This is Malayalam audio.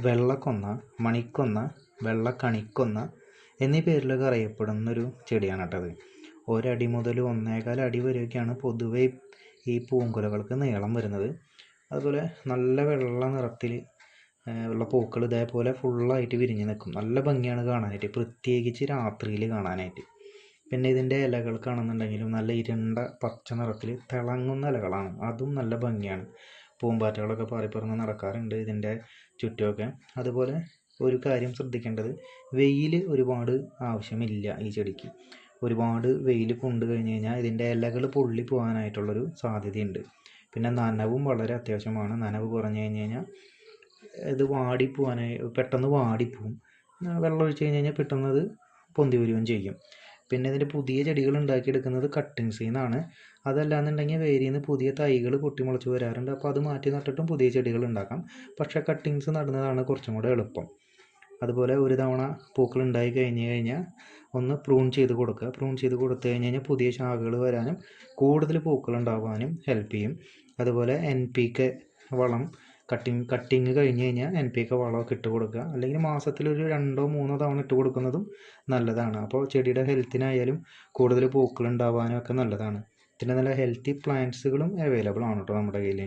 വെള്ളക്കൊന്ന, മണിക്കൊന്ന, വെള്ളക്കണിക്കൊന്ന എന്നീ പേരിലൊക്കെ അറിയപ്പെടുന്നൊരു ചെടിയാണ് കേട്ടത്. ഒരടി മുതൽ 1.25 അടി വരെയൊക്കെയാണ് പൊതുവെ ഈ പൂങ്കുലകൾക്ക് നീളം വരുന്നത്. അതുപോലെ നല്ല വെള്ള നിറത്തിൽ ഉള്ള പൂക്കൾ ഇതേപോലെ ഫുള്ളായിട്ട് വിരിഞ്ഞ് നിൽക്കും. നല്ല ഭംഗിയാണ് കാണാനായിട്ട്, പ്രത്യേകിച്ച് രാത്രിയിൽ കാണാനായിട്ട്. പിന്നെ ഇതിൻ്റെ ഇലകൾക്കാണെന്നുണ്ടെങ്കിലും നല്ല ഇരുണ്ട പച്ച നിറത്തിൽ തിളങ്ങുന്ന ഇലകളാണ്, അതും നല്ല ഭംഗിയാണ്. പൂമ്പാറ്റകളൊക്കെ പാറിപ്പറന്ന് നടക്കാറുണ്ട് ഇതിൻ്റെ ചുറ്റുമൊക്കെ. അതുപോലെ ഒരു കാര്യം ശ്രദ്ധിക്കേണ്ടത്, വെയിൽ ഒരുപാട് ആവശ്യമില്ല ഈ ചെടിക്ക്. ഒരുപാട് വെയിൽ കൊണ്ടു കഴിഞ്ഞ് കഴിഞ്ഞാൽ ഇതിൻ്റെ ഇലകൾ പൊള്ളി പോകാനായിട്ടുള്ളൊരു സാധ്യതയുണ്ട്. പിന്നെ നനവും വളരെ അത്യാവശ്യമാണ്. നനവ് കുറഞ്ഞു കഴിഞ്ഞ് കഴിഞ്ഞാൽ ഇത് പെട്ടെന്ന് വാടിപ്പോവും. വെള്ളം ഒഴിച്ച് കഴിഞ്ഞ് കഴിഞ്ഞാൽ പെട്ടെന്ന് അത് പൊന്തി വരികയും ചെയ്യും. പിന്നെ ഇതിൻ്റെ പുതിയ ചെടികൾ ഉണ്ടാക്കിയെടുക്കുന്നത് കട്ടിങ്സിൽ നിന്നാണ്. അതല്ലാന്നുണ്ടെങ്കിൽ വേരിൽ നിന്ന് പുതിയ തൈകൾ പൊട്ടിമുളച്ച് വരാറുണ്ട്. അപ്പോൾ അത് മാറ്റി നട്ടിട്ടും പുതിയ ചെടികൾ ഉണ്ടാക്കാം. പക്ഷേ കട്ടിങ്സ് നടുന്നതാണ് കുറച്ചും കൂടെ എളുപ്പം. അതുപോലെ ഒരു തവണ പൂക്കൾ ഉണ്ടായി കഴിഞ്ഞ് കഴിഞ്ഞാൽ ഒന്ന് പ്രൂൺ ചെയ്ത് കൊടുക്കുക. പ്രൂൺ ചെയ്ത് കൊടുത്തു കഴിഞ്ഞ് കഴിഞ്ഞാൽ പുതിയ ശാഖകൾ വരാനും കൂടുതൽ പൂക്കൾ ഉണ്ടാകാനും ഹെൽപ്പ് ചെയ്യും. അതുപോലെ NPK വളം കട്ടിങ് കഴിഞ്ഞ് കഴിഞ്ഞാൽ NPK വളമൊക്കെ ഇട്ട് കൊടുക്കുക. അല്ലെങ്കിൽ മാസത്തിലൊരു 2-3 തവണ ഇട്ട് കൊടുക്കുന്നതും നല്ലതാണ്. അപ്പോൾ ചെടിയുടെ ഹെൽത്തിനായാലും കൂടുതൽ പൂക്കൾ ഉണ്ടാവാനും ഒക്കെ നല്ലതാണ്. പിന്നെ നല്ല ഹെൽത്തി പ്ലാന്റ്സുകളും അവൈലബിൾ ആണ് കേട്ടോ നമ്മുടെ കയ്യിൽ.